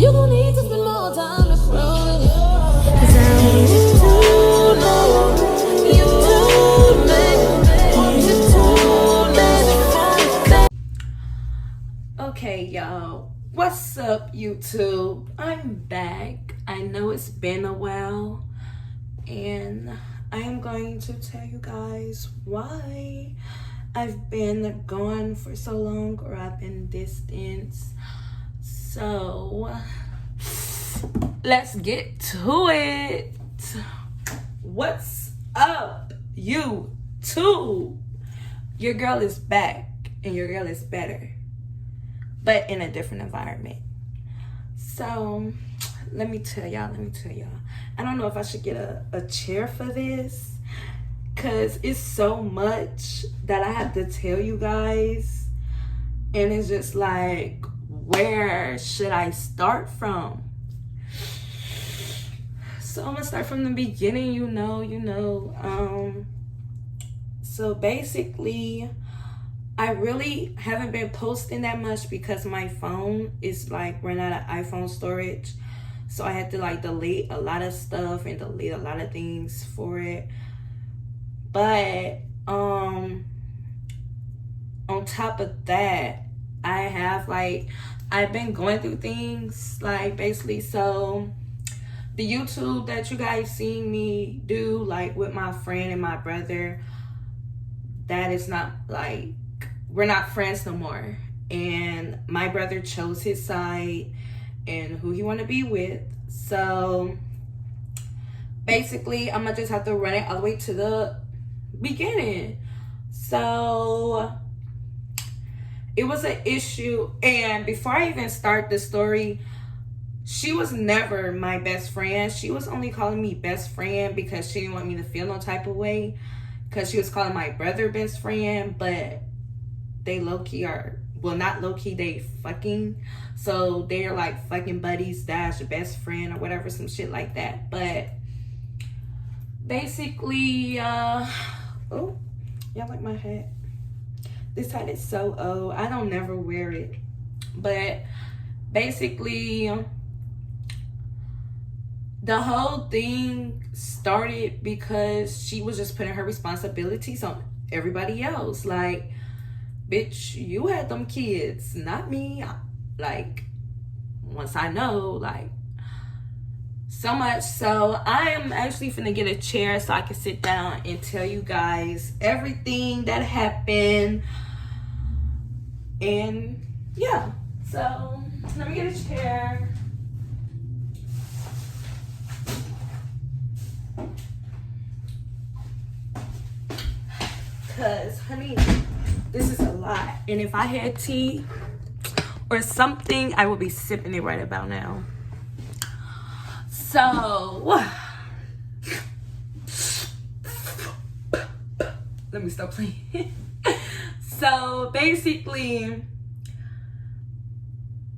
You gon' need to spend more time to grow in you. 'Cause I want you to know, you to make, want you to baby. Okay, y'all, what's up, YouTube? I'm back. I know it's been a while, and I am going to tell you guys why I've been gone for so long, or I've been distant. So let's get to it. What's up, YouTube? Your girl is back, and your girl is better, but in a different environment. So let me tell y'all. I don't know if I should get a chair for this, because it's so much that I have to tell you guys, and it's just like, where should I start from? So I'm gonna start from the beginning. So basically, I really haven't been posting that much because my phone is like ran out of iPhone storage. So I had to like delete a lot of stuff and delete a lot of things for it. But on top of that, I've been going through things like basically, so the YouTube that you guys seen me do like with my friend and my brother, that is not like, we're not friends no more. And my brother chose his side and who he want to be with. So basically, I'm gonna just have to run it all the way to the beginning. So it was an issue, and before I even start the story, she was never my best friend. She was only calling me best friend because she didn't want me to feel no type of way, because she was calling my brother best friend, but they low-key are, well, not low-key, they fucking, so they're like fucking buddies dash best friend or whatever, some shit like that. But basically, oh, y'all like my hat? This hat is so old, I don't never wear it. But basically, the whole thing started because she was just putting her responsibilities on everybody else. Like, bitch, you had them kids, not me. Like, once I know, like, so much. So I am actually finna get a chair so I can sit down and tell you guys everything that happened. And yeah, so let me get a chair. Cause honey, this is a lot, and if I had tea or something, I would be sipping it right about now. So let me stop playing. So basically,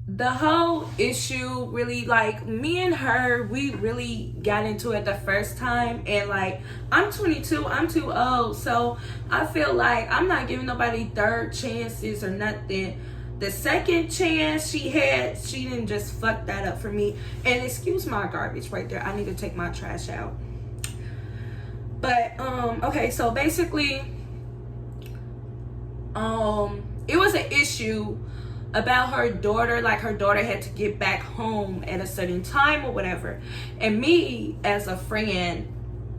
the whole issue really, like, me and her, we really got into it the first time, and like, I'm 22, I'm too old, so I feel like I'm not giving nobody third chances or nothing. The second chance she had, she didn't just fuck that up for me. And excuse my garbage right there, I need to take my trash out. But okay, so basically, it was an issue about her daughter. Like, her daughter had to get back home at a certain time or whatever, and me as a friend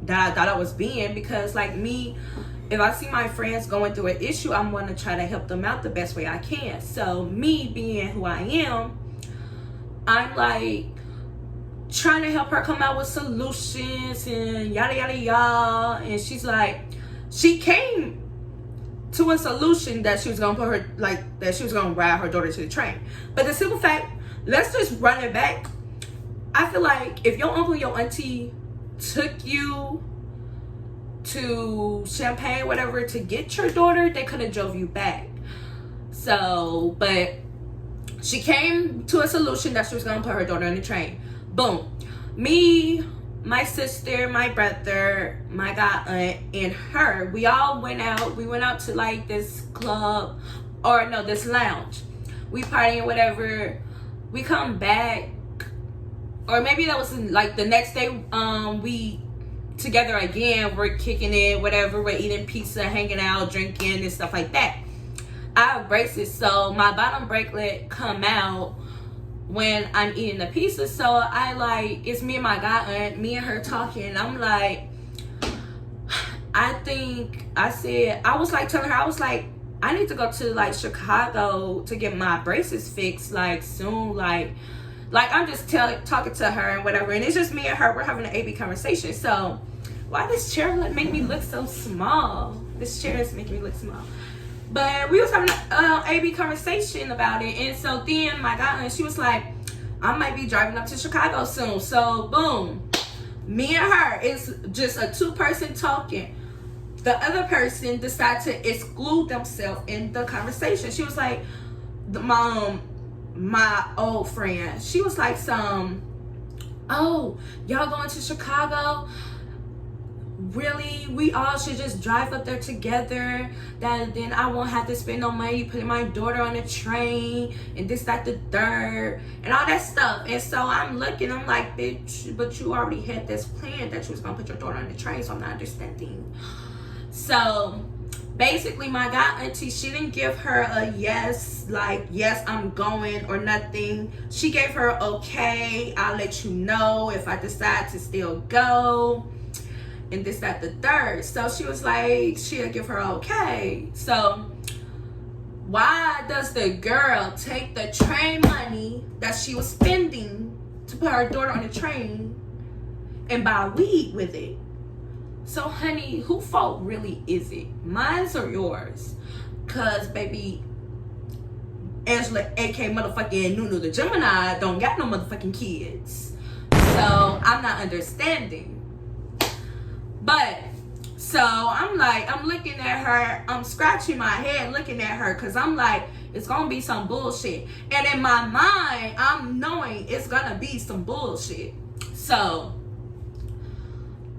that I thought I was being, because like me, if I see my friends going through an issue, I'm going to try to help them out the best way I can. So me being who I am, I'm like trying to help her come out with solutions and yada yada yada. And she's like, she came to a solution that she was gonna put her, like, that she was gonna ride her daughter to the train. But the simple fact, let's just run it back. I feel like if your uncle, your auntie took you to Champagne, whatever, to get your daughter, they could have drove you back. So, but she came to a solution that she was gonna put her daughter on the train. Boom. Me, my sister, my brother, my god aunt, and her, we all went out. We went out to like this club, or no, this lounge. We partying, whatever. We come back, or maybe that was like the next day. We together again. We're kicking it, whatever. We're eating pizza, hanging out, drinking, and stuff like that. I have braces, so my bottom bracelet come out when I'm eating the pizza. So I like, it's me and my god aunt, me and her talking. I'm like, I was like telling her, I was like, I need to go to like Chicago to get my braces fixed like soon, like I'm just talking to her and whatever, and it's just me and her. We're having an AB conversation. So why this chair make me look so small? This chair is making me look small. But we was having an AB conversation about it, and so then my godaunt, she was like, I might be driving up to Chicago soon. So boom, me and her, it's just a 2-person talking. The other person decided to exclude themselves in the conversation. She was like, my old friend, she was like, oh, y'all going to Chicago? Really? We all should just drive up there together. Then I won't have to spend no money putting my daughter on a train and this, that, the third, and all that stuff. And so I'm looking, I'm like, bitch, but you already had this plan that you was gonna put your daughter on the train, so I'm not understanding. So basically my god auntie, she didn't give her a yes, like yes I'm going or nothing. She gave her okay, I'll let you know if I decide to still go, and this, that, the third. So she was like, she'll give her okay. So why does the girl take the train money that she was spending to put her daughter on the train and buy weed with it? So honey, who fault really is it? Mine's or yours? Cause baby, Angela, aka motherfucking Nunu the Gemini, don't got no motherfucking kids. So I'm not understanding. But so I'm like, I'm looking at her, I'm scratching my head looking at her, because I'm like, it's gonna be some bullshit. And in my mind, I'm knowing it's gonna be some bullshit. So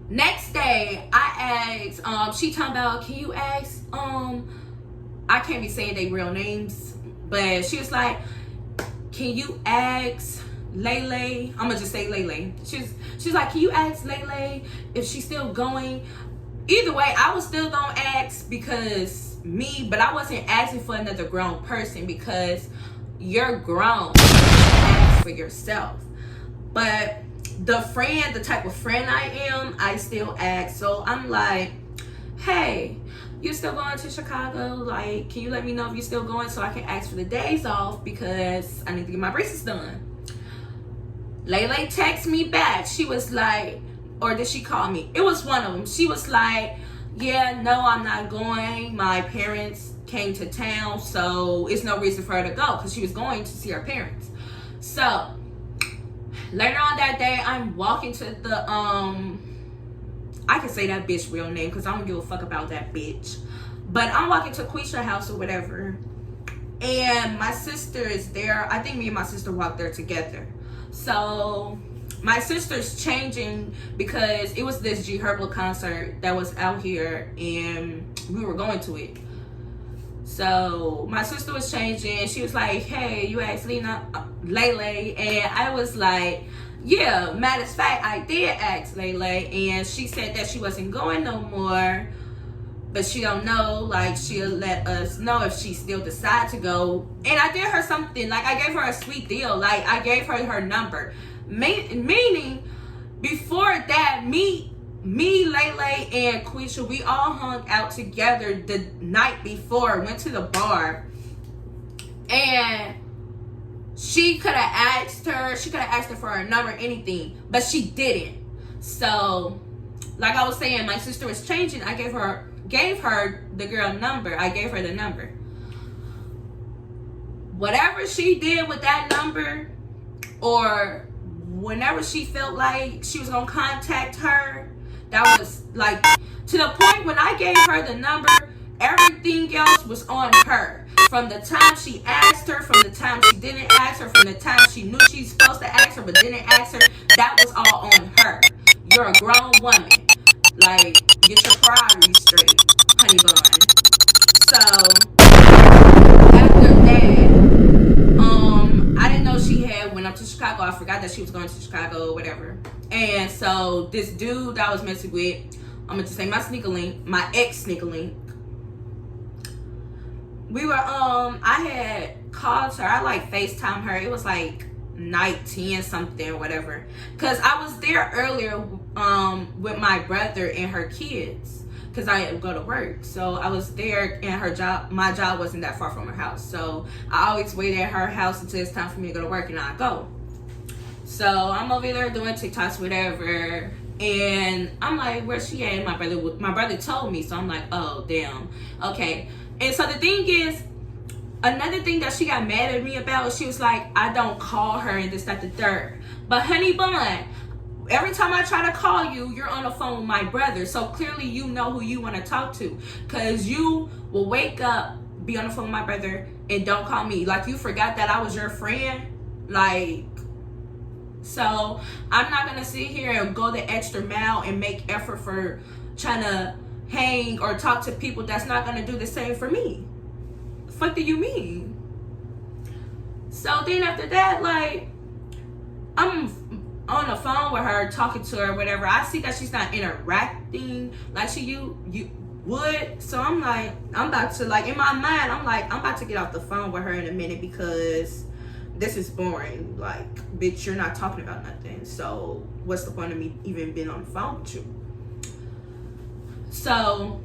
next day I asked, she talking about, can you ask, I can't be saying they real names, but she was like, can you ask Lele, I'm gonna just say Lele. She's like, can you ask Lele if she's still going? Either way, I was still gonna ask because but I wasn't asking for another grown person, because you're grown. You ask for yourself. But the type of friend I am, I still ask. So I'm like, hey, you still going to Chicago? Like, can you let me know if you're still going so I can ask for the days off, because I need to get my braces done. Lele texted me back. She was like, or did she call me? It was one of them. She was like, yeah, no, I'm not going. My parents came to town, so it's no reason for her to go, because she was going to see her parents. So later on that day, I'm walking to the I can say that bitch real name because I don't give a fuck about that bitch. But I'm walking to Quisha's house or whatever, and my sister is there. I think me and my sister walked there together. So my sister's changing because it was this G Herbo concert that was out here and we were going to it. So my sister was changing. She was like, hey, you asked Lele? And I was like, yeah, matter of fact, I did ask Lele, and she said that she wasn't going no more, but she don't know, like she'll let us know if she still decide to go. And I did her something, like I gave her a sweet deal, like I gave her number, meaning before that, me, Lele, and Quisha, we all hung out together the night before, went to the bar, and she could have asked her for her number, anything, but she didn't. So like I was saying, my sister was changing. I gave her the girl number. I gave her the number. Whatever she did with that number, or whenever she felt like she was gonna contact her, that was like to the point when I gave her the number, everything else was on her. From the time she asked her, from the time she didn't ask her, from the time she knew she's supposed to ask her but didn't ask her, that was all on her. You're a grown woman. Like, get your priorities straight, honey bun. So after that, I didn't know she had went up to Chicago. I forgot that she was going to Chicago, whatever. And so this dude that I was messing with, I'm gonna just say my sneaker link, my ex sneaker link. We were I had called her. I like FaceTime her. It was like night 10 something or whatever. Cause I was there earlier with my brother and her kids. Cause I had to go to work. So I was there and my job wasn't that far from her house. So I always wait at her house until it's time for me to go to work and I go. So I'm over there doing TikToks, whatever. And I'm like, where's she at? And my brother told me. So I'm like, oh damn. Okay. And so the thing is, another thing that she got mad at me about, she was like, I don't call her and this, that, the third. But honey bun, every time I try to call you, you're on the phone with my brother. So clearly you know who you want to talk to. Because you will wake up, be on the phone with my brother, and don't call me. Like you forgot that I was your friend. Like, so I'm not going to sit here and go the extra mile and make effort for trying to hang or talk to people that's not going to do the same for me. The fuck do you mean? So then after that, like, I'm on the phone with her, talking to her, whatever. I see that she's not interacting like you would. So I'm like, I'm about to, like, in my mind, I'm like, I'm about to get off the phone with her in a minute because this is boring. Like, bitch, you're not talking about nothing. So what's the point of me even being on the phone with you? So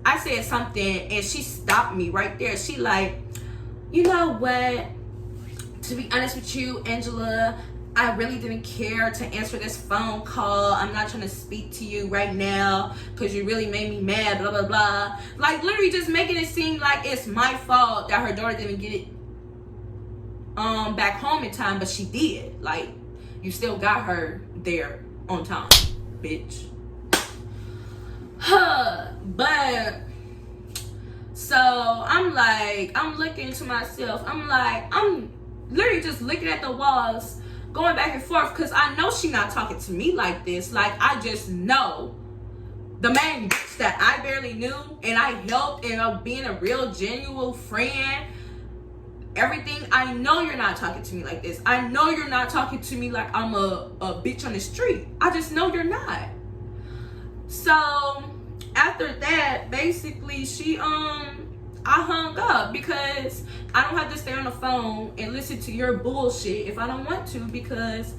I said something and she stopped me right there. She like, you know what? To be honest with you, Angela, I really didn't care to answer this phone call. I'm not trying to speak to you right now because you really made me mad, blah, blah, blah. Like, literally just making it seem like it's my fault that her daughter didn't get it back home in time, but she did. Like, you still got her there on time, bitch. But so I'm like, I'm looking to myself. I'm like, I'm literally just looking at the walls, going back and forth, because I know she not talking to me like this. Like, I just know the main bitch that I barely knew and I helped and being a real genuine friend, everything. I know you're not talking to me like this. I know you're not talking to me like I'm a bitch on the street. I just know you're not. So after that, basically I hung up because I don't have to stay on the phone and listen to your bullshit if I don't want to, because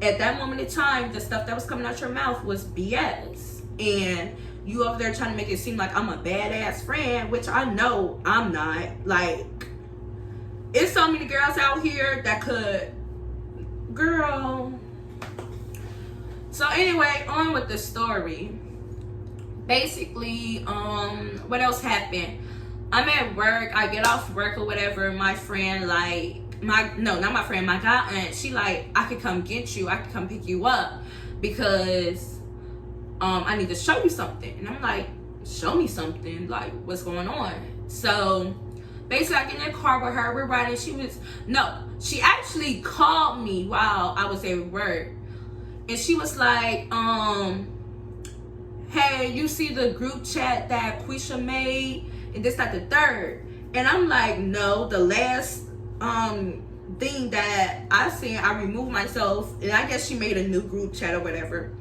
at that moment in time, the stuff that was coming out your mouth was BS. And you over there trying to make it seem like I'm a badass friend, which I know I'm not. Like, it's so many girls out here that could, girl. So anyway, on with the story. Basically, what else happened? I'm at work. I get off work or whatever. My friend, like, my guy aunt, she like, I could come get you. I could come pick you up because I need to show you something. And I'm like, show me something? Like, what's going on? So basically, I get in the car with her. We're riding. She actually called me while I was at work. And she was like, hey, you see the group chat that Quisha made? And this, that, the third. And I'm like, no, the last thing that I seen, I removed myself. And I guess she made a new group chat or whatever.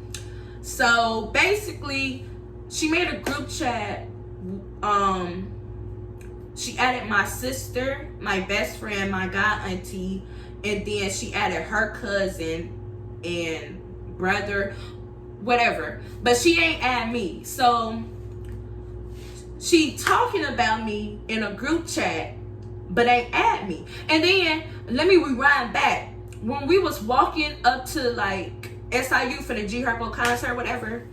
So basically, she made a group chat. She added my sister, my best friend, my god auntie, and then she added her cousin and brother, whatever. But she ain't add me. So she talking about me in a group chat, but ain't add me. And then let me rewind back. When we was walking up to like SIU for the G Herbo concert, whatever,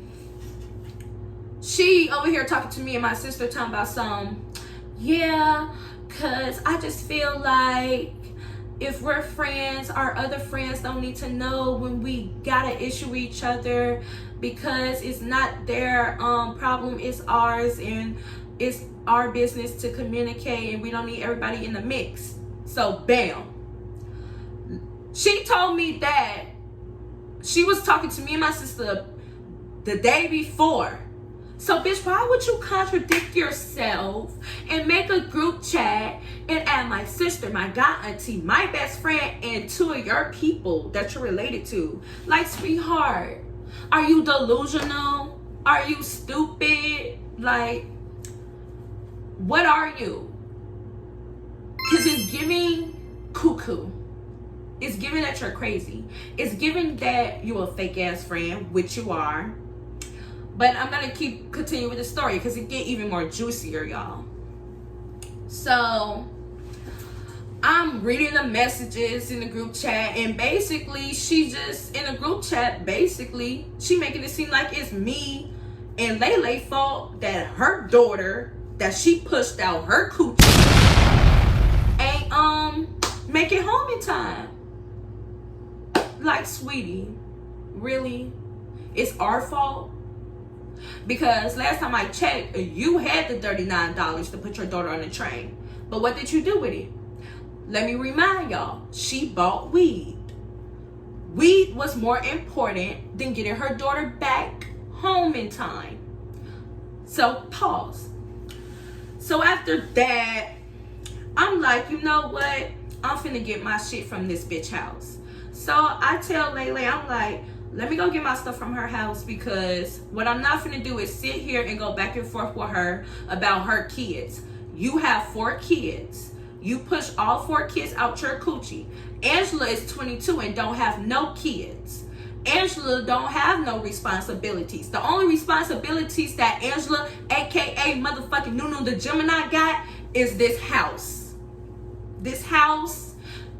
she over here talking to me and my sister talking about cause I just feel like if we're friends, our other friends don't need to know when we got an issue with each other, because it's not their problem, it's ours, and it's our business to communicate, and we don't need everybody in the mix. So bam, she told me that she was talking to me and my sister the day before, So, bitch, why would you contradict yourself and make a group chat and add my sister, my god auntie, my best friend, and 2 of your people that you're related to? Like, sweetheart, are you delusional? Are you stupid? Like, what are you? Because it's giving cuckoo. It's giving that you're crazy. It's giving that you a fake ass friend, which you are. But I'm gonna continue with the story because it get even more juicier, y'all. So I'm reading the messages in the group chat, and basically she just in the group chat, basically she making it seem like it's me and Lele fault that her daughter that she pushed out her coochie ain't make it home in time. Like, sweetie, really? It's our fault? Because last time I checked, you had the $39 to put your daughter on the train. But what did you do with it? Let me remind y'all, she bought weed. Weed was more important than getting her daughter back home in time. So, pause. So after that, I'm like, you know what? I'm finna get my shit from this bitch house. So I tell Lele, I'm like, let me go get my stuff from her house, because what I'm not finna do is sit here and go back and forth with her about her kids. You have 4 kids. You push all 4 kids out your coochie. Angela is 22 and don't have no kids. Angela don't have no responsibilities. The only responsibilities that Angela, aka motherfucking Nunu the Gemini, got is this house. This house,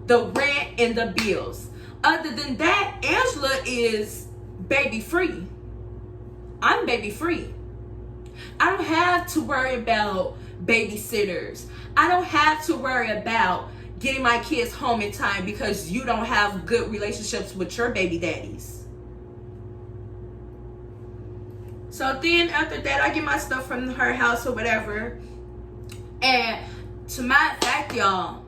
the rent, and the bills. Other than that, Angela is baby free. I'm baby free. I don't have to worry about babysitters. I don't have to worry about getting my kids home in time because you don't have good relationships with your baby daddies. So then after that, I get my stuff from her house or whatever. And to my fact, y'all,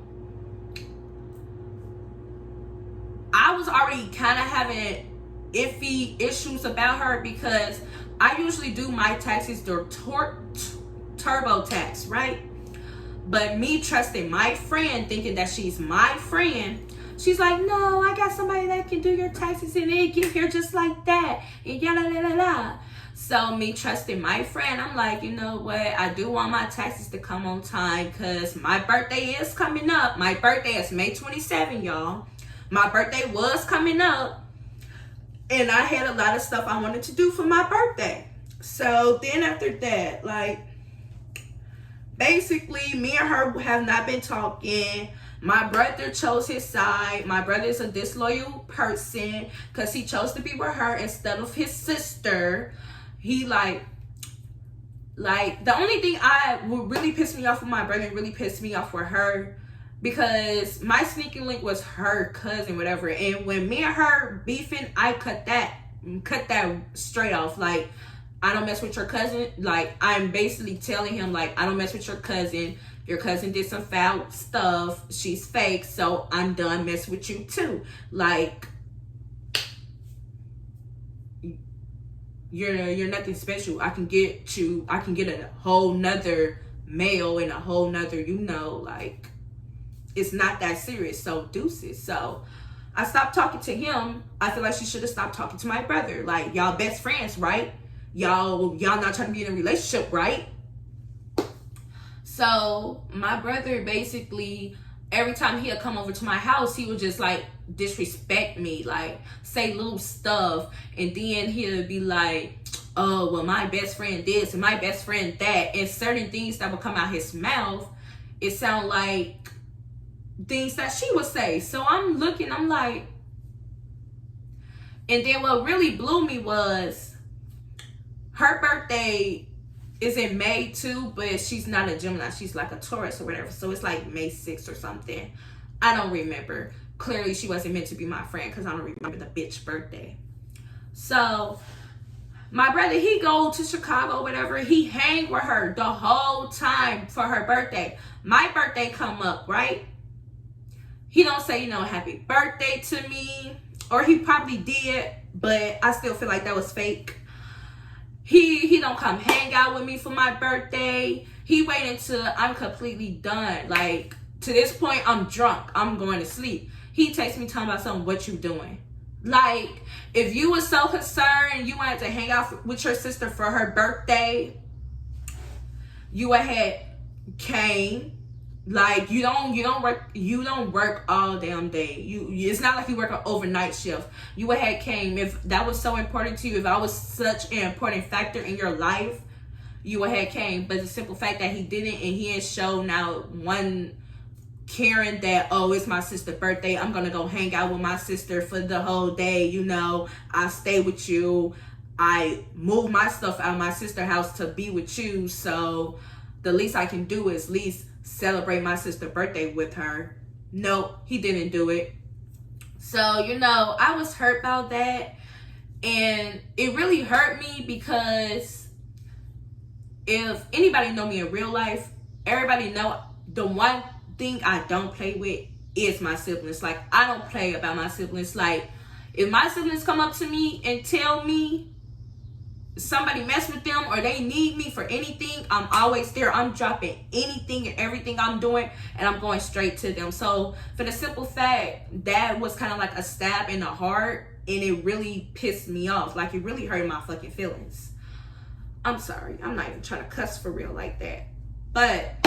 I was already kind of having iffy issues about her because I usually do my taxes through TurboTax, right? But me trusting my friend, thinking that she's my friend, she's like, no, I got somebody that can do your taxes and it get here just like that. And yada, yada, yada. So me trusting my friend, I'm like, you know what? I do want my taxes to come on time because my birthday is coming up. My birthday is May 27, y'all. My birthday was coming up, and I had a lot of stuff I wanted to do for my birthday. So then after that, like, basically me and her have not been talking. My brother chose his side. My brother is a disloyal person because he chose to be with her instead of his sister. He like the only thing I would really piss me off with my brother, really pissed me off with her, because my sneaking link was her cousin, whatever. And when me and her beefing, I cut that straight off. Like, I don't mess with your cousin. Like, I'm basically telling him, like, I don't mess with your cousin. Your cousin did some foul stuff. She's fake, so I'm done messing with you too. Like, you're nothing special. I can get a whole nother male and a whole nother, you know, like, it's not that serious. So deuces. So I stopped talking to him. I feel like she should have stopped talking to my brother. Like, y'all best friends, right? Y'all not trying to be in a relationship, right? So my brother basically, every time he'd come over to my house, he would just like disrespect me, like say little stuff, and then he'll be like, oh, well, my best friend this and my best friend that, and certain things that would come out his mouth, it sound like things that she would say. So I'm looking, I'm like, and then what really blew me was her birthday is in May too, but she's not a Gemini, she's like a Taurus or whatever, so it's like May 6th or something. I don't remember. Clearly she wasn't meant to be my friend because I don't remember the bitch birthday. So my brother, he go to Chicago, whatever, he hang with her the whole time for her birthday. My birthday come up, right? He don't say, you know, happy birthday to me, or he probably did, but I still feel like that was fake. He don't come hang out with me for my birthday. He waited until I'm completely done. Like, to this point, I'm drunk. I'm going to sleep. He texts me talking about something, what you doing? Like, if you were so concerned, you wanted to hang out with your sister for her birthday, you ahead came. Like, you don't work all damn day. It's not like you work an overnight shift. You ahead came. If that was so important to you, if I was such an important factor in your life, you ahead came. But the simple fact that he didn't, and he didn't show now one caring that, oh, it's my sister's birthday, I'm gonna go hang out with my sister for the whole day, you know, I stay with you, I move my stuff out of my sister's house to be with you, so the least I can do is at least celebrate my sister's birthday with her. No, he didn't do it. So, you know, I was hurt about that, and it really hurt me because if anybody know me in real life, everybody know the one thing I don't play with is my siblings. Like, I don't play about my siblings. Like, if my siblings come up to me and tell me somebody mess with them or they need me for anything, I'm always there. I'm dropping anything and everything I'm doing, and I'm going straight to them. So for the simple fact, that was kind of like a stab in the heart, and it really pissed me off. Like, it really hurt my fucking feelings. I'm sorry, I'm not even trying to cuss for real like that. But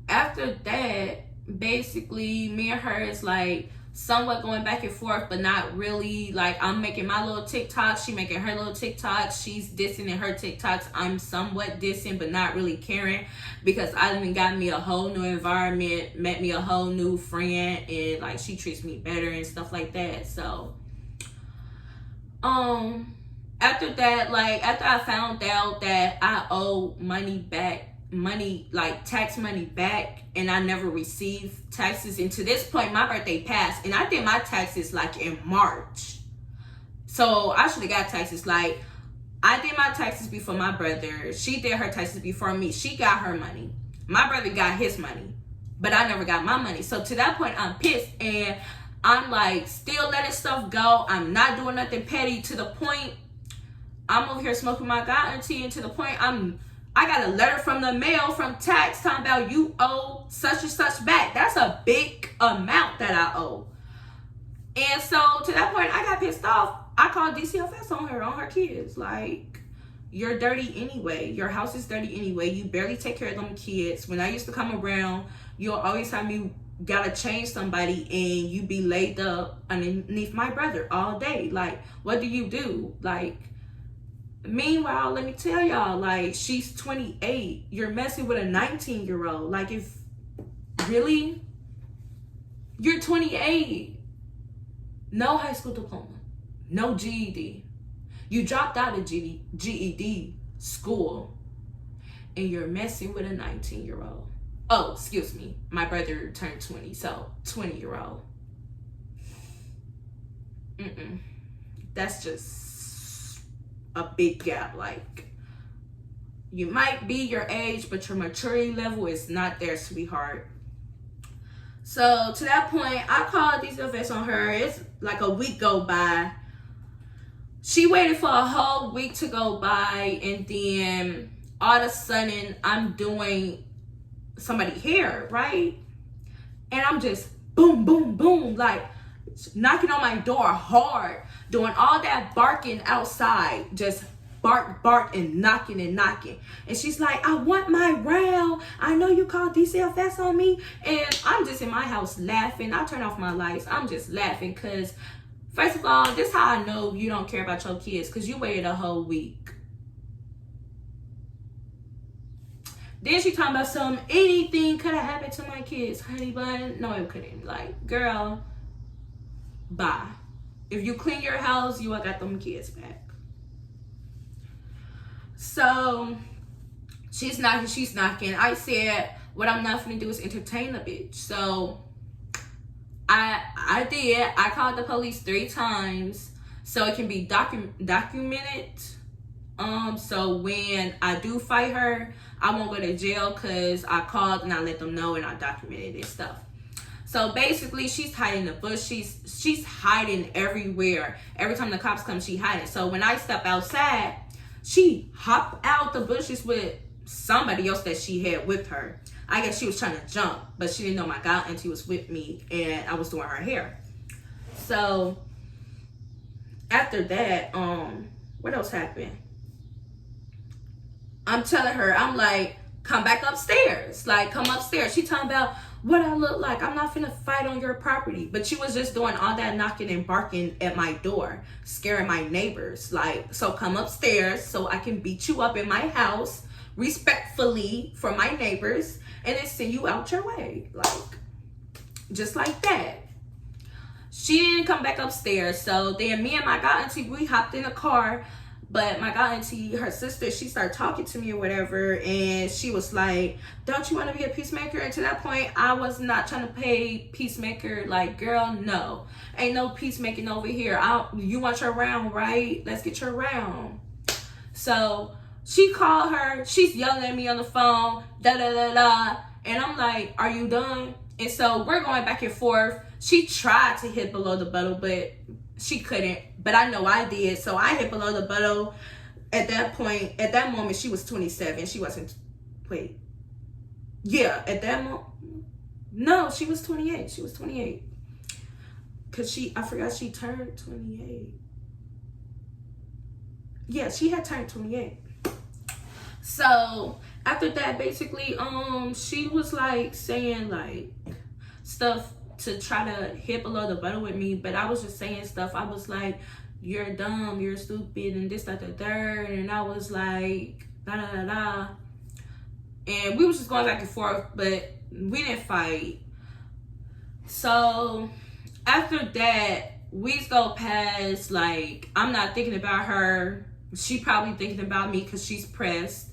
after that, basically me and her is like somewhat going back and forth, but not really. Like, I'm making my little TikToks, she making her little TikToks, she's dissing in her TikToks, I'm somewhat dissing but not really caring, because I done got me a whole new environment, met me a whole new friend, and like, she treats me better and stuff like that. So after that, like, after I found out that I owe money, like tax money back, and I never received taxes, and to this point my birthday passed, and I did my taxes like in March, so I should have got taxes. Like, I did my taxes before my brother, she did her taxes before me, she got her money, my brother got his money, but I never got my money. So to that point, I'm pissed, and I'm like still letting stuff go. I'm not doing nothing petty, to the point I'm over here smoking my God tea, and to the point I got a letter from the mail from tax talking about you owe such and such back. That's a big amount that I owe. And so to that point, I got pissed off. I called DCFS on her kids. Like, you're dirty anyway. Your house is dirty anyway. You barely take care of them kids. When I used to come around, you'll always have me gotta change somebody, and you be laid up underneath my brother all day. Like, what do you do? Like, meanwhile, let me tell y'all, like, she's 28. You're messing with a 19-year-old. Like, if really, you're 28. No high school diploma. No GED. You dropped out of GED school, and you're messing with a 19-year-old. Oh, excuse me. My brother turned 20, so 20-year-old. That's just a big gap. Like, you might be your age, but your maturity level is not there, sweetheart. So to that point, I called these events on her. It's like a week go by. She waited for a whole week to go by, and then all of a sudden I'm doing somebody's hair, right? And I'm just boom, boom, boom, like knocking on my door hard, doing all that barking outside, just bark, bark, and knocking and knocking. And she's like, I want my round. I know you called DCFS on me. And I'm just in my house laughing. I turn off my lights. I'm just laughing because, first of all, this is how I know you don't care about your kids, because you waited a whole week. Then she talking about anything could have happened to my kids, honey bun. No, it couldn't. Like, girl, bye. If you clean your house, you will got them kids back. So she's knocking. I said, what I'm not gonna do is entertain the bitch. So I did. I called the police 3 times so it can be documented. So when I do fight her, I won't go to jail because I called and I let them know and I documented this stuff. So basically, she's hiding in the bush. She's hiding everywhere. Every time the cops come, she hiding. So when I step outside, she hop out the bushes with somebody else that she had with her. I guess she was trying to jump, but she didn't know my god auntie was with me, and I was doing her hair. So after that, what else happened? I'm telling her, I'm like, come back upstairs. Like, come upstairs. She talking about what I look like. I'm not finna fight on your property. But she was just doing all that knocking and barking at my door, scaring my neighbors. Like, so come upstairs so I can beat you up in my house respectfully for my neighbors and then send you out your way. Like, just like that. She didn't come back upstairs. So then me and my god auntie, we hopped in a car. But my god auntie, her sister, she started talking to me or whatever, and she was like, don't you want to be a peacemaker? And to that point, I was not trying to play peacemaker. Like, girl, no. Ain't no peacemaking over here. You want your round, right? Let's get your round. So she called her. She's yelling at me on the phone, da-da-da-da. And I'm like, are you done? And so we're going back and forth. She tried to hit below the buttle, but she couldn't. But I know I did. So I hit below the buttle. At that point, at that moment, she was 27. She wasn't, wait. Yeah, at that moment. No, she was 28. She was 28. Because I forgot she turned 28. Yeah, she had turned 28. So after that, basically, she was like saying like stuff to try to hit below the button with me, but I was just saying stuff. I was like, you're dumb, you're stupid, and this, that, the third, and I was like, da da da da. And we was just going back and forth, but we didn't fight. So after that, weeks go past, like, I'm not thinking about her. She probably thinking about me because she's pressed.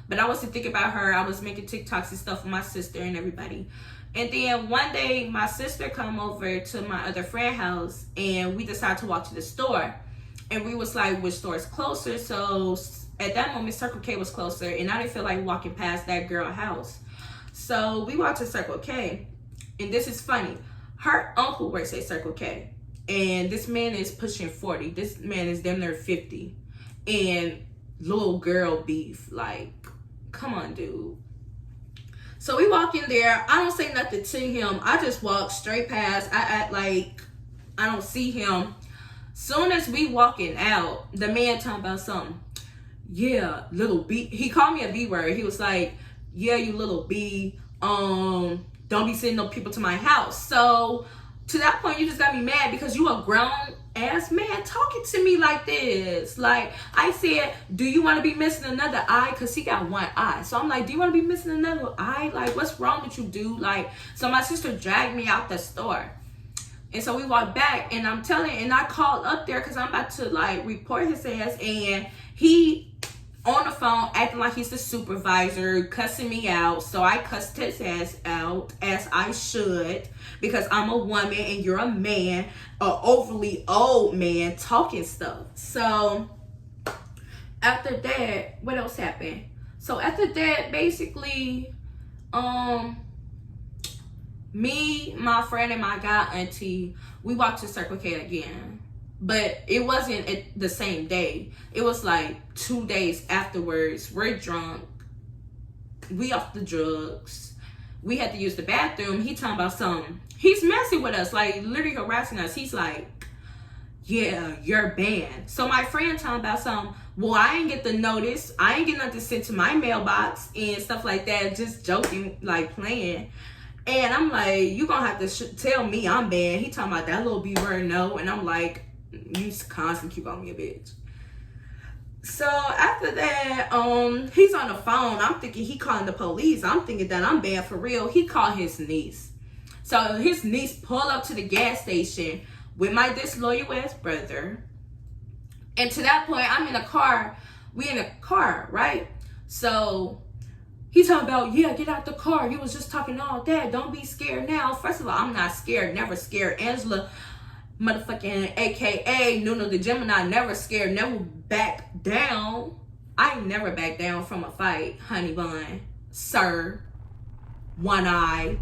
But I wasn't thinking about her. I was making TikToks and stuff with my sister and everybody. And then one day, my sister come over to my other friend's house, and we decided to walk to the store. And we was like, which store is closer? So at that moment, Circle K was closer, and I didn't feel like walking past that girl's house. So we walked to Circle K, and this is funny. Her uncle works at Circle K, and this man is pushing 40. This man is damn near 50. And little girl beef, like, come on, dude. So we walk in there. I don't say nothing to him. I just walk straight past. I act like I don't see him. Soon as we walking out, the man talking about something. Yeah, little B. He called me a B word. He was like, yeah, you little B. Don't be sending no people to my house. So to that point, you just got me mad because you a grown ass man talking to me like this. Like, I said, do you want to be missing another eye? Because he got one eye. So I'm like, do you want to be missing another eye? Like, what's wrong with you, dude? Like, so my sister dragged me out the store. And so we walked back, and I'm telling, and I called up there because I'm about to, like, report his ass. And he on the phone acting like he's the supervisor, cussing me out. So I cussed his ass out, as I should, because I'm a woman and you're a man, an overly old man talking stuff. So after that, what else happened? So after that, basically, me, my friend, and my god auntie, we walked to Circle K again. But it wasn't the same day. It was like 2 days afterwards. We're drunk. We off the drugs. We had to use the bathroom. He talking about something. He's messing with us, like literally harassing us. He's like, yeah, you're banned. So my friend talking about something. Well, I ain't get the notice. I ain't get nothing sent to my mailbox and stuff like that. Just joking, like playing. And I'm like, you gonna have to tell me I'm banned. He talking about that little B word, no. And I'm like, you constantly keep on me a bitch. So after that, he's on the phone. I'm thinking he calling the police. I'm thinking that I'm banned for real. He called his niece. So his niece pulled up to the gas station with my disloyal ass brother. And to that point, I'm in a car. We in a car, right? So he's talking about, yeah, get out the car. You was just talking all that. Don't be scared now. First of all, I'm not scared. Never scared. Angela, motherfucking AKA Nuno the Gemini, never scared, never back down. I never back down from a fight, honey bun, sir, one eye.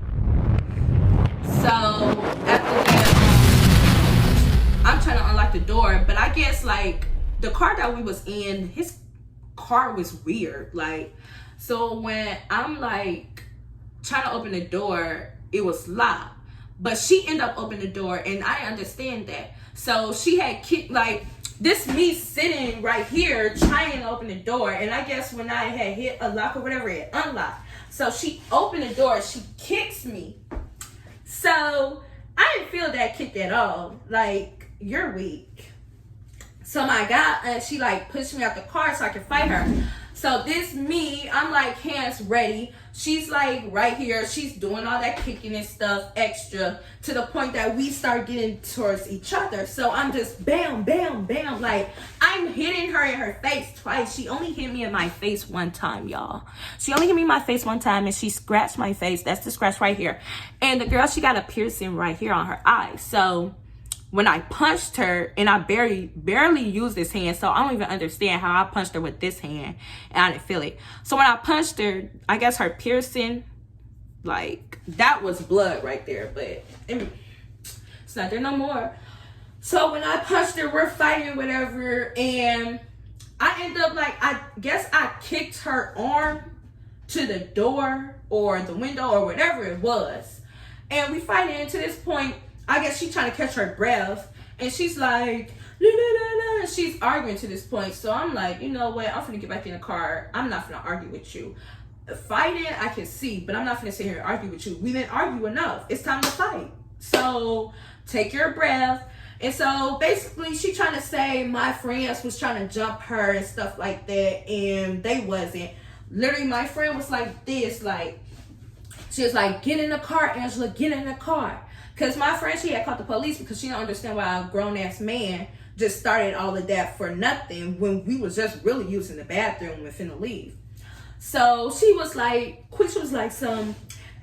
So out the door. But I guess like the car that we was in, his car was weird. Like, so when I'm like trying to open the door, it was locked. But she ended up opening the door, and I understand that. So she had kicked, like, this me sitting right here trying to open the door, and I guess when I had hit a lock or whatever, it unlocked. So she opened the door, she kicks me. So I didn't feel that kick at all. Like, you're weak. So my guy, she like pushed me out the car so I could fight her. So this me, I'm like hands ready. She's like right here. She's doing all that kicking and stuff extra to the point that we start getting towards each other. So I'm just bam, bam, bam. Like I'm hitting her in her face twice. She only hit me in my face one time, y'all. She only hit me in my face one time and she scratched my face. That's the scratch right here. And the girl, she got a piercing right here on her eye. So when I punched her, and I barely used this hand, so I don't even understand how I punched her with this hand, and I didn't feel it. So when I punched her, I guess her piercing, like, that was blood right there, but it's not there no more. So when I punched her, we're fighting, whatever, and I end up, like, I guess I kicked her arm to the door, or the window, or whatever it was, and we fighting to this point. I guess she's trying to catch her breath, and she's like, la, la, la, la. She's arguing to this point. So I'm like, you know what? I'm finna get back in the car. I'm not finna argue with you. Fighting, I can see, but I'm not finna sit here and argue with you. We didn't argue enough. It's time to fight. So take your breath. And so basically, she trying to say my friends was trying to jump her and stuff like that, and they wasn't. Literally, my friend was like this, like, she was like, get in the car, Angela, get in the car. Because my friend, she had called the police because she don't understand why a grown-ass man just started all of that for nothing when we was just really using the bathroom and finna leave. So she was like, Quisha was like,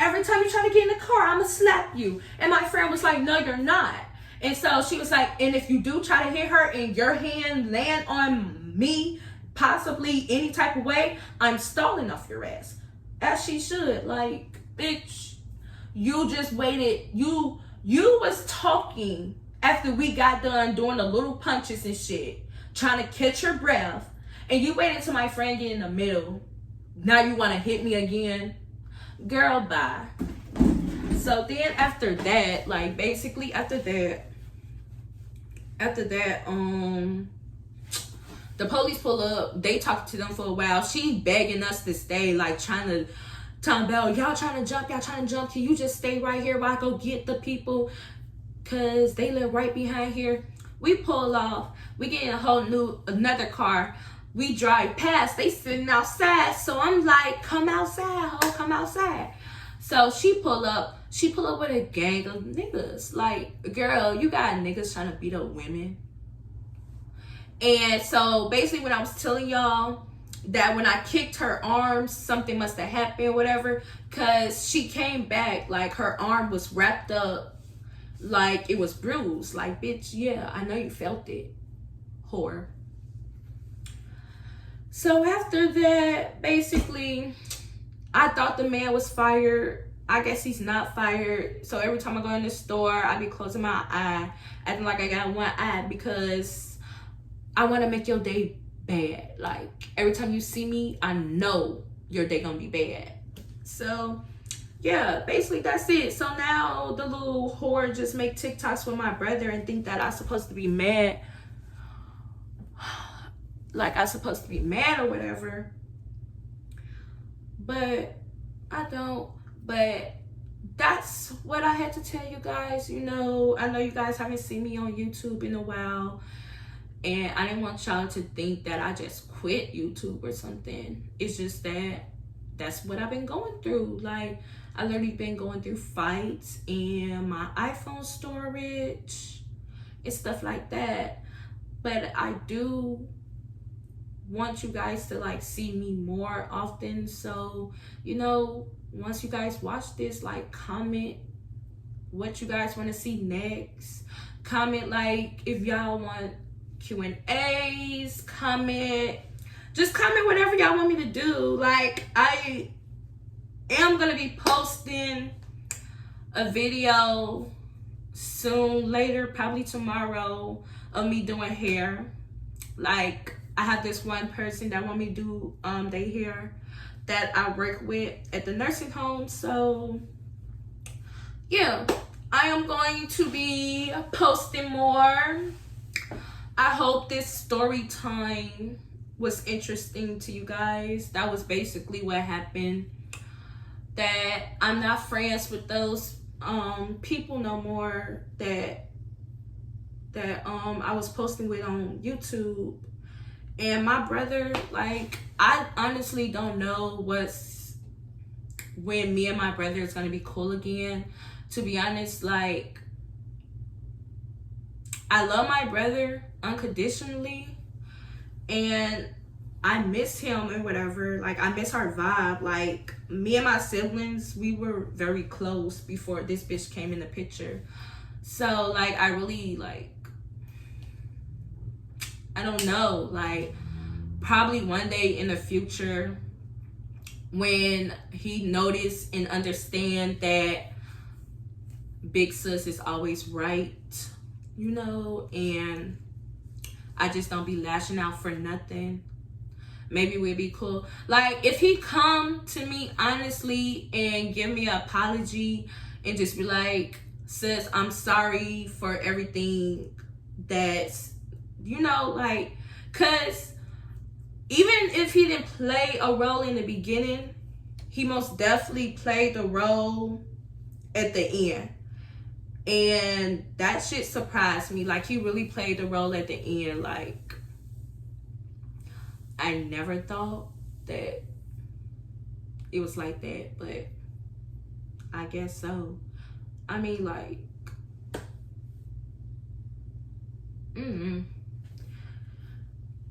every time you try to get in the car, I'ma slap you. And my friend was like, no, you're not. And so she was like, and if you do try to hit her and your hand land on me, possibly any type of way, I'm stalling off your ass. As she should. Like, bitch, you just waited. You was talking after we got done doing the little punches and shit, trying to catch your breath, and you waited till my friend get in the middle. Now you want to hit me again? Girl, bye. So then after that, like basically after that, the police pull up. They talk to them for a while. She begging us to stay, like trying about, y'all trying to jump. Can you just stay right here while I go get the people? Cause they live right behind here. We pull off. We get in another car. We drive past. They sitting outside. So I'm like, come outside, ho, come outside. So she pull up. She pull up with a gang of niggas. Like, girl, you got niggas trying to beat up women. And so basically when I was telling y'all that when I kicked her arms, something must have happened, whatever, because she came back, like her arm was wrapped up, like it was bruised. Like, bitch, yeah, I know you felt it, whore. So after that, basically, I thought the man was fired. I guess he's not fired. So every time I go in the store, I be closing my eye, acting like I got one eye, because I want to make your day bad. Like, every time you see me, I know your day gonna be bad. So yeah, basically that's it. So now the little whore just make TikToks with my brother and think that I'm supposed to be mad, like I'm supposed to be mad or whatever, but I don't. But that's what I had to tell you guys. You know, I know you guys haven't seen me on YouTube in a while, and I didn't want y'all to think that I just quit YouTube or something. It's just that that's what I've been going through. Like, I literally been going through fights and my iPhone storage and stuff like that. But I do want you guys to like see me more often. So, you know, once you guys watch this, like, comment what you guys want to see next. Comment like if y'all want Q&As, just comment whatever y'all want me to do. Like, I am gonna be posting a video soon, later, probably tomorrow, of me doing hair. Like, I have this one person that want me to do their hair that I work with at the nursing home. So yeah, I am going to be posting more. I hope this story time was interesting to you guys. That was basically what happened. That I'm not friends with those people no more that I was posting with on YouTube. And my brother, like, I honestly don't know when me and my brother is gonna be cool again. To be honest, like, I love my brother unconditionally, and I miss him and whatever. Like, I miss our vibe. Like, me and my siblings, we were very close before this bitch came in the picture. So, like, I really, like, I don't know. Like, probably one day in the future, when he notice and understand that big sis is always right, you know, and I just don't be lashing out for nothing, maybe we'd be cool. Like, if he come to me honestly and give me an apology and just be like, sis, I'm sorry for everything that's, you know, like, cause even if he didn't play a role in the beginning, he most definitely played the role at the end. And that shit surprised me. Like, he really played the role at the end. Like, I never thought that it was like that, but I guess so. I mean, like,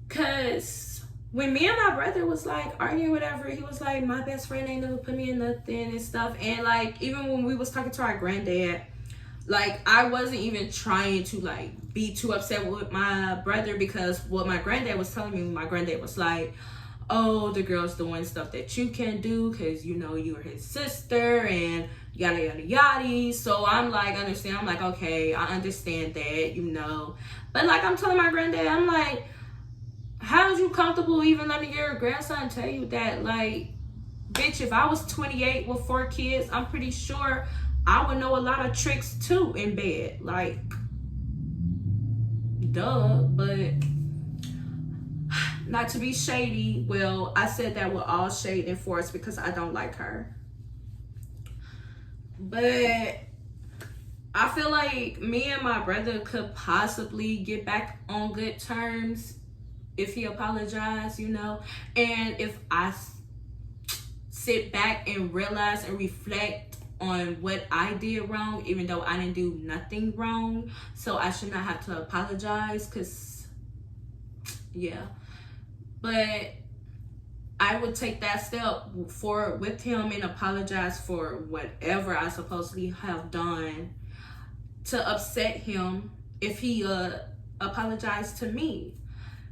cause when me and my brother was like arguing, whatever, he was like, my best friend ain't never put me in nothing and stuff. And like, even when we was talking to our granddad, like, I wasn't even trying to like be too upset with my brother, because what my granddad was telling me, my granddad was like, oh, the girl's doing stuff that you can't do because, you know, you're his sister and yada yada yada. So I'm like, understand, I'm like, okay, I understand that, you know. But like, I'm telling my granddad, I'm like, how is you comfortable even letting your grandson tell you that? Like, bitch, if I was 28 with 4 kids, I'm pretty sure I would know a lot of tricks too in bed. Like, duh. But not to be shady, well, I said that with all shade and force because I don't like her. But I feel like me and my brother could possibly get back on good terms if he apologized, you know. And if I sit back and realize and reflect on what I did wrong, even though I didn't do nothing wrong, so I should not have to apologize, because yeah. But I would take that step forward with him and apologize for whatever I supposedly have done to upset him if he apologized to me.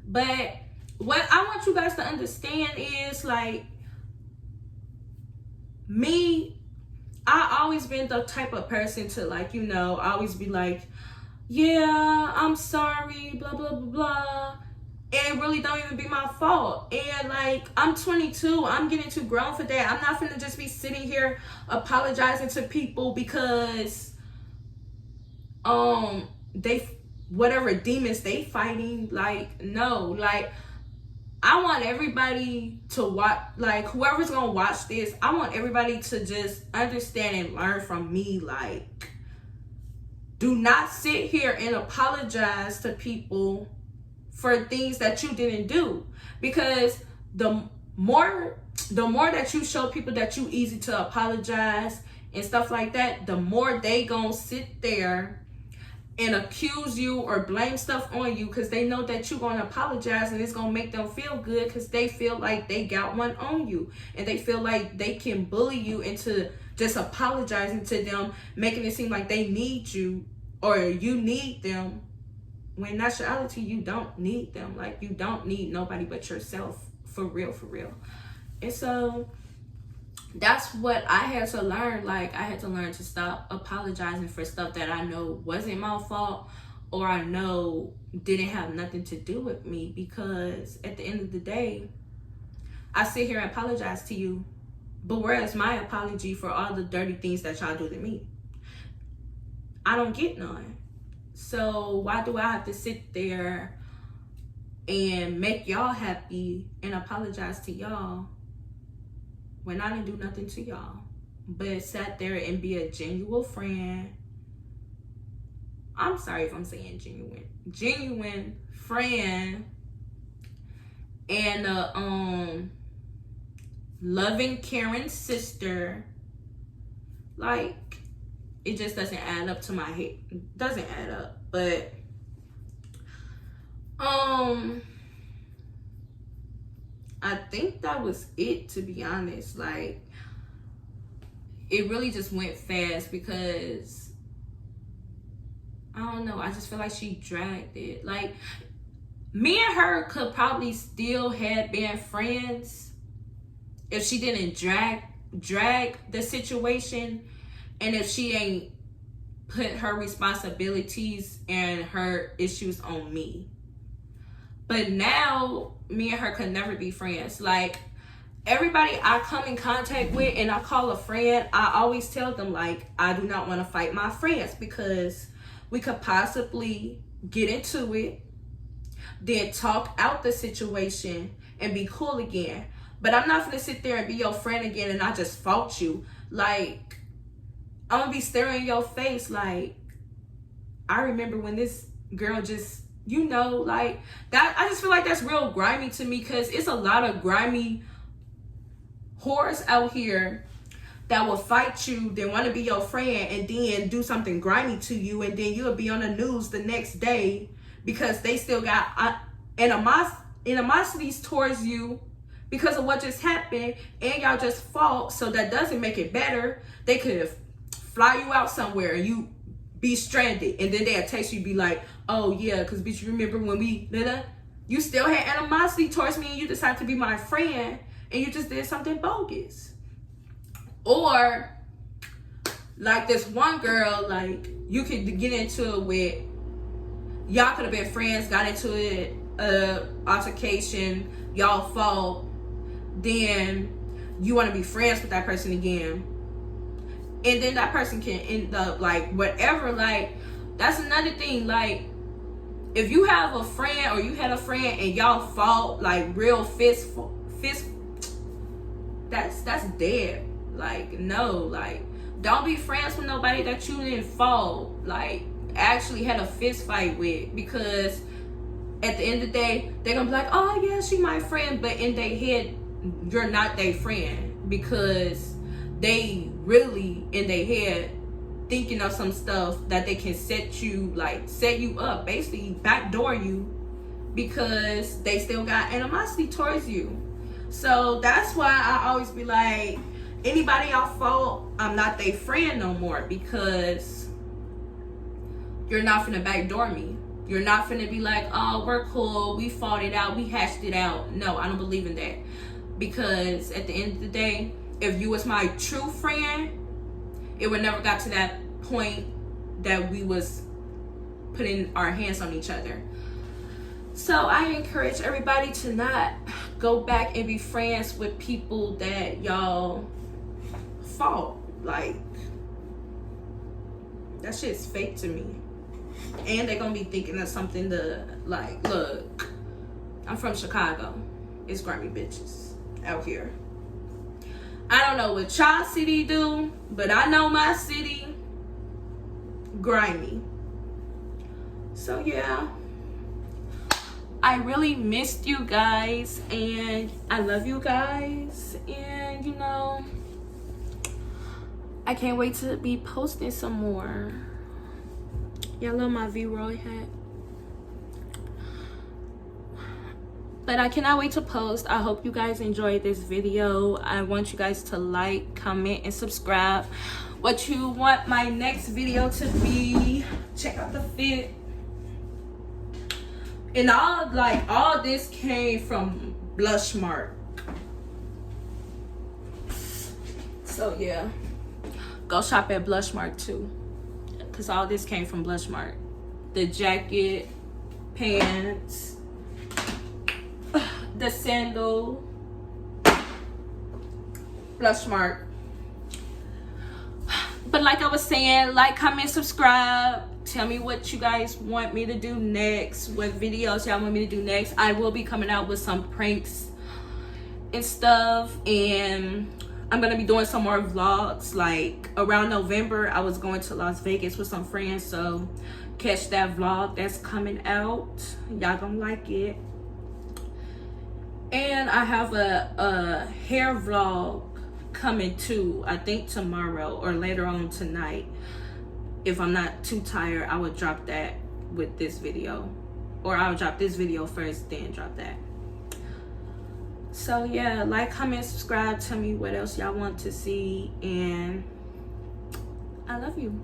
But what I want you guys to understand is, like, me, I always been the type of person to, like, you know, always be like, yeah, I'm sorry, blah, blah, blah, blah. And it really don't even be my fault. And like, I'm 22, I'm getting too grown for that. I'm not finna just be sitting here apologizing to people because they, whatever demons they fighting. Like, no, like, I want everybody to watch, like, whoever's gonna watch this, I want everybody to just understand and learn from me. Like, do not sit here and apologize to people for things that you didn't do, because the more that you show people that you easy to apologize and stuff like that, the more they gonna sit there and accuse you or blame stuff on you, because they know that you're gonna apologize and it's gonna make them feel good, because they feel like they got one on you, and they feel like they can bully you into just apologizing to them, making it seem like they need you or you need them, when in actuality you don't need them. Like, you don't need nobody but yourself, for real, for real. And so that's what I had to learn. Like, I had to learn to stop apologizing for stuff that I know wasn't my fault, or I know didn't have nothing to do with me, because at the end of the day, I sit here and apologize to you, but where is my apology for all the dirty things that y'all do to me? I don't get none. So why do I have to sit there and make y'all happy and apologize to y'all when I didn't do nothing to y'all, but sat there and be a genuine friend? I'm sorry if I'm saying genuine friend, and a loving, caring sister. Like, it just doesn't add up to my head. It doesn't add up. But I think that was it, to be honest. Like, it really just went fast because I don't know, I just feel like she dragged it. Like, me and her could probably still have been friends if she didn't drag the situation, and if she ain't put her responsibilities and her issues on me. But now me and her could never be friends. Like, everybody I come in contact with and I call a friend, I always tell them, like, I do not want to fight my friends, because we could possibly get into it, then talk out the situation and be cool again. But I'm not gonna sit there and be your friend again and I just fault you. Like, I'm gonna be staring in your face like, I remember when this girl just, you know, like that. I just feel like that's real grimy to me, because it's a lot of grimy whores out here that will fight you, then want to be your friend, and then do something grimy to you, and then you'll be on the news the next day because they still got animosities towards you because of what just happened, and y'all just fought. So that doesn't make it better. They could fly you out somewhere and you be stranded, and then they'll text you, be like, oh yeah, because bitch, you remember when we you still had animosity towards me and you decided to be my friend and you just did something bogus. Or like this one girl, like, you could get into it with, y'all could have been friends, got into it, altercation, y'all fought, then you want to be friends with that person again, and then that person can end up like whatever. Like, that's another thing. Like, if you have a friend, or you had a friend and y'all fought like real fist, that's dead. Like, no, like, don't be friends with nobody that you didn't fought, like, actually had a fist fight with, because at the end of the day, they're gonna be like, oh yeah, she my friend, but in their head, you're not their friend, because they really in their head thinking of some stuff that they can set you up, basically backdoor you, because they still got animosity towards you. So that's why I always be like, anybody y'all fought, I'm not their friend no more, because you're not finna backdoor me. You're not finna be like, oh, we're cool, we fought it out, we hashed it out. No, I don't believe in that, because at the end of the day, if you was my true friend, it would never got to that point that we was putting our hands on each other. So I encourage everybody to not go back and be friends with people that y'all fought. Like, that shit's fake to me. And they're gonna be thinking of something to, like, look, I'm from Chicago. It's grimy bitches out here. I don't know what y'all city do, but I know my city grimy. So yeah, I really missed you guys, and I love you guys, and you know, I can't wait to be posting some more. Y'all love my V-Roy hat. But I cannot wait to post. I hope you guys enjoyed this video. I want you guys to like, comment, and subscribe. What you want my next video to be. Check out the fit. And all this came from Blushmark. So yeah, go shop at Blushmark too, because all this came from Blushmark. the jacket, pants, the sandal, blush mark. But like I was saying, like, comment, subscribe. Tell me what you guys want me to do next, what videos y'all want me to do next. I will be coming out with some pranks and stuff, and I'm gonna be doing some more vlogs. Like around November, I was going to Las Vegas with some friends, so catch that vlog that's coming out. Y'all gonna like it. And I have a hair vlog coming too, I think tomorrow or later on tonight. If I'm not too tired, I would drop that with this video, or I'll drop this video first, then drop that. So yeah, like, comment, subscribe. Tell me what else y'all want to see, and I love you.